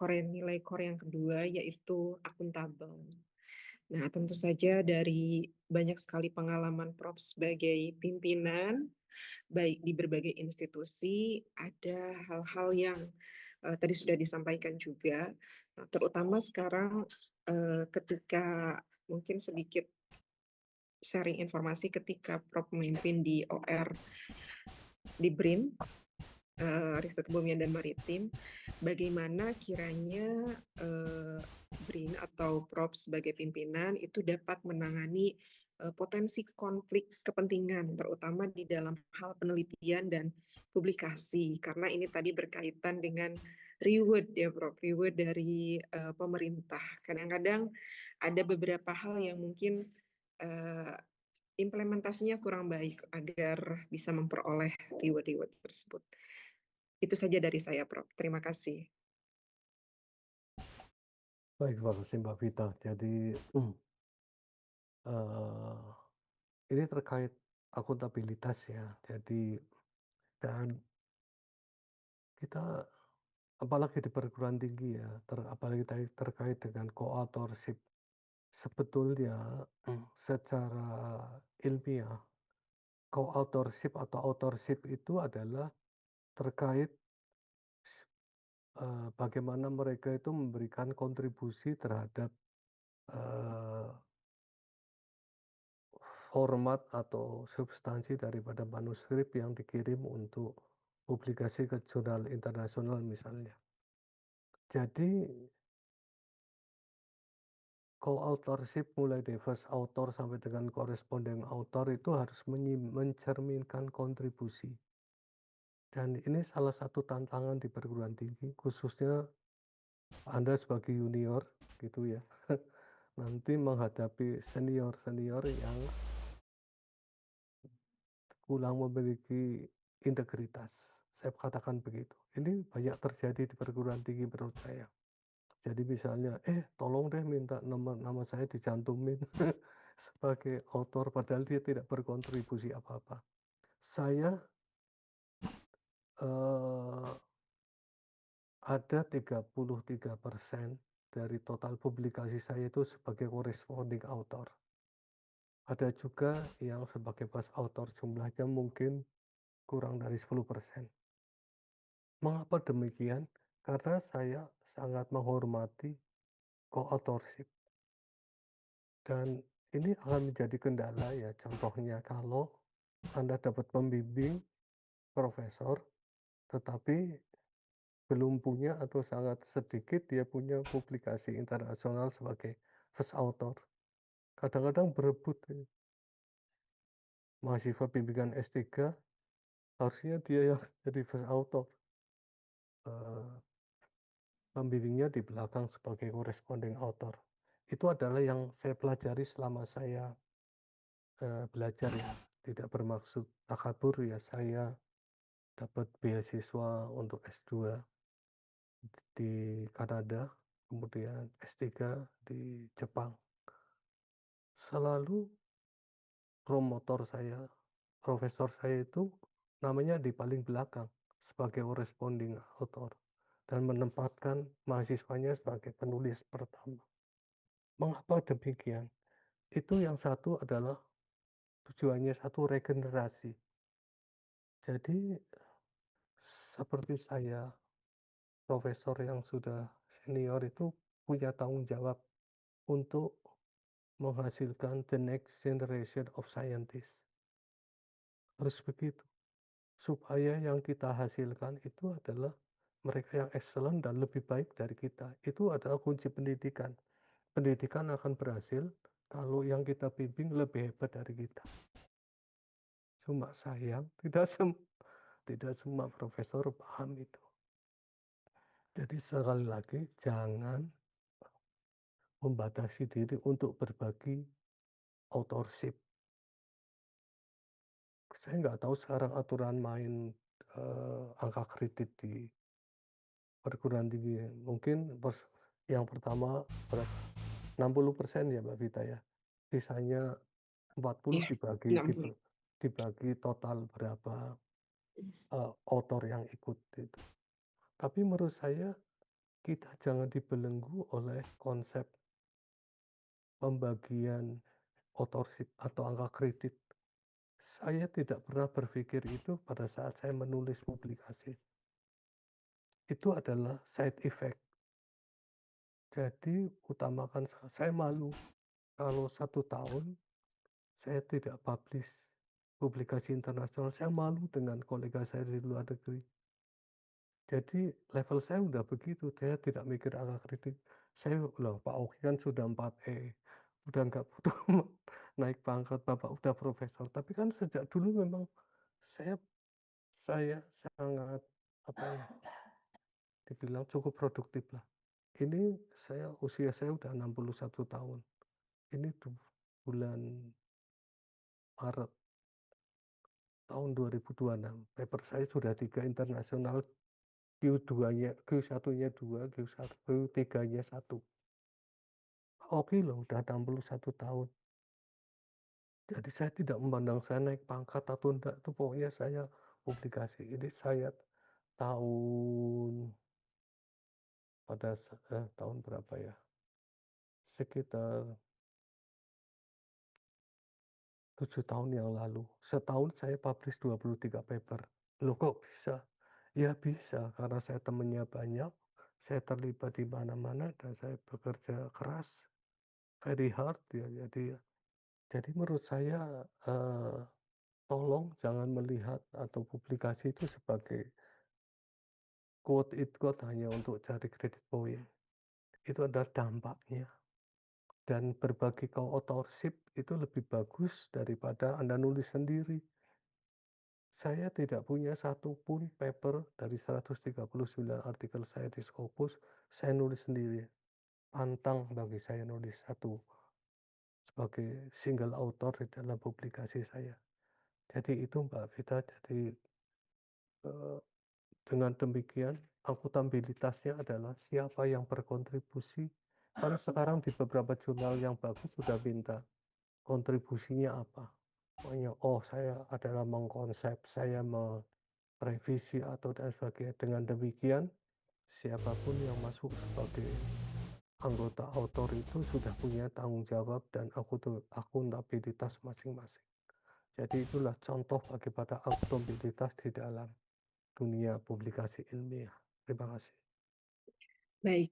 nilai core yang kedua yaitu akuntabel. Nah, tentu saja dari banyak sekali pengalaman Prof sebagai pimpinan, baik di berbagai institusi, ada hal-hal yang, tadi sudah disampaikan juga. Nah, terutama sekarang, ketika mungkin sedikit sharing informasi ketika Prof memimpin di OR di BRIN, Riset Kebumian dan Maritim, bagaimana kiranya, BRIN atau Prof sebagai pimpinan itu dapat menangani, potensi konflik kepentingan, terutama di dalam hal penelitian dan publikasi. Karena ini tadi berkaitan dengan reward ya Prof, reward dari, pemerintah. Kadang-kadang ada beberapa hal yang mungkin, eee, implementasinya kurang baik agar bisa memperoleh reward-reward tersebut. Itu saja dari saya, Prof. Terima kasih. Baik, terima kasih Mbak Vita. Jadi, eee, ini terkait akuntabilitas ya. Jadi dan kita apalagi di perguruan tinggi ya, apalagi tadi terkait dengan co-authorship. Sebetulnya, secara ilmiah, co-authorship atau authorship itu adalah terkait bagaimana mereka itu memberikan kontribusi terhadap, eee, format atau substansi daripada manuskrip yang dikirim untuk publikasi ke jurnal internasional misalnya. Jadi co-authorship mulai dari first author sampai dengan corresponding author itu harus mencerminkan kontribusi. Dan ini salah satu tantangan di perguruan tinggi, khususnya Anda sebagai junior gitu ya, nanti menghadapi senior-senior yang kurang memiliki integritas. Saya katakan begitu. Ini banyak terjadi di perguruan tinggi menurut saya. Jadi misalnya, tolong deh minta nomor nama saya dicantumin sebagai autor padahal dia tidak berkontribusi apa-apa. Saya, eee, ada 33% dari total publikasi saya itu sebagai corresponding author. Ada juga yang sebagai first author, jumlahnya mungkin kurang dari 10%. Mengapa demikian? Karena saya sangat menghormati co-authorship dan ini akan menjadi kendala ya, contohnya kalau Anda dapat pembimbing profesor, tetapi belum punya atau sangat sedikit dia punya publikasi internasional sebagai first author. Kadang-kadang berebut mahasiswa bimbingan S3 harusnya dia yang jadi first author. Pembimbingnya di belakang sebagai corresponding author. Itu adalah yang saya pelajari selama saya belajar ya. Tidak bermaksud takabur ya, saya dapat beasiswa untuk S2 di Kanada, kemudian S3 di Jepang. Selalu promotor saya, profesor saya itu namanya di paling belakang sebagai corresponding author dan menempatkan mahasiswanya sebagai penulis pertama. Mengapa demikian? Itu yang satu adalah tujuannya satu regenerasi. Jadi seperti saya, profesor yang sudah senior itu punya tanggung jawab untuk menghasilkan the next generation of scientists. Harus begitu. Supaya yang kita hasilkan itu adalah mereka yang excellent dan lebih baik dari kita. Itu adalah kunci pendidikan. Pendidikan akan berhasil kalau yang kita bimbing lebih hebat dari kita. Cuma sayang tidak semua profesor paham itu. Jadi sekali lagi jangan membatasi diri untuk berbagi authorship. Saya nggak tahu sekarang aturan main angka kredit di perguruan tinggi. Mungkin yang pertama berapa? 60% ya Mbak Vita ya. Sisanya 40 Iya, dibagi 60. dibagi total berapa author yang ikut itu. Tapi menurut saya kita jangan dibelenggu oleh konsep pembagian authorship atau angka kredit. Saya tidak pernah berpikir itu pada saat saya menulis publikasi. Itu adalah side effect. Jadi utamakan saya malu kalau 1 tahun saya tidak publish publikasi internasional, saya malu dengan kolega saya di luar negeri. Jadi level saya udah begitu, saya tidak mikir angka kredit. Saya, "Loh, Pak Oki kan sudah 4E, udah nggak butuh naik pangkat, Bapak udah profesor." Tapi kan sejak dulu memang saya saya sangat, apa ya, dibilang cukup produktif lah. Ini usia saya udah 61 tahun. Ini bulan Maret tahun 2026, paper saya sudah 3 internasional, Q1-nya 2, Q3-nya 1. Oke loh, udah 61 tahun. Jadi saya tidak memandang saya naik pangkat atau enggak, itu pokoknya saya publikasi. Ini saya tahun tahun berapa ya, sekitar 7 tahun yang lalu, setahun saya publish 23 paper. Loh kok bisa? Ya bisa, karena saya temennya banyak, saya terlibat di mana-mana dan saya bekerja keras, very hard ya, jadi menurut saya, tolong jangan melihat atau publikasi itu sebagai quote it quote hanya untuk cari kredit poin. Itu ada dampaknya dan berbagi co-authorship itu lebih bagus daripada Anda nulis sendiri. Saya tidak punya satu pun paper dari 139 artikel saya di Scopus, saya nulis sendiri. Pantang bagi saya nulis satu sebagai single author di dalam publikasi saya. Jadi itu Mbak Vita, jadi, eee, dengan demikian akuntabilitasnya adalah siapa yang berkontribusi. Kan sekarang di beberapa jurnal yang bagus sudah minta kontribusinya apa. Pokoknya, oh saya adalah mengkonsep, saya merevisi atau dan sebagainya. Dengan demikian, siapapun yang masuk sebagai anggota autor itu sudah punya tanggung jawab dan akuntabilitas masing-masing. Jadi itulah contoh bagaimana akuntabilitas di dalam dunia publikasi ilmiah. Terima kasih. Baik.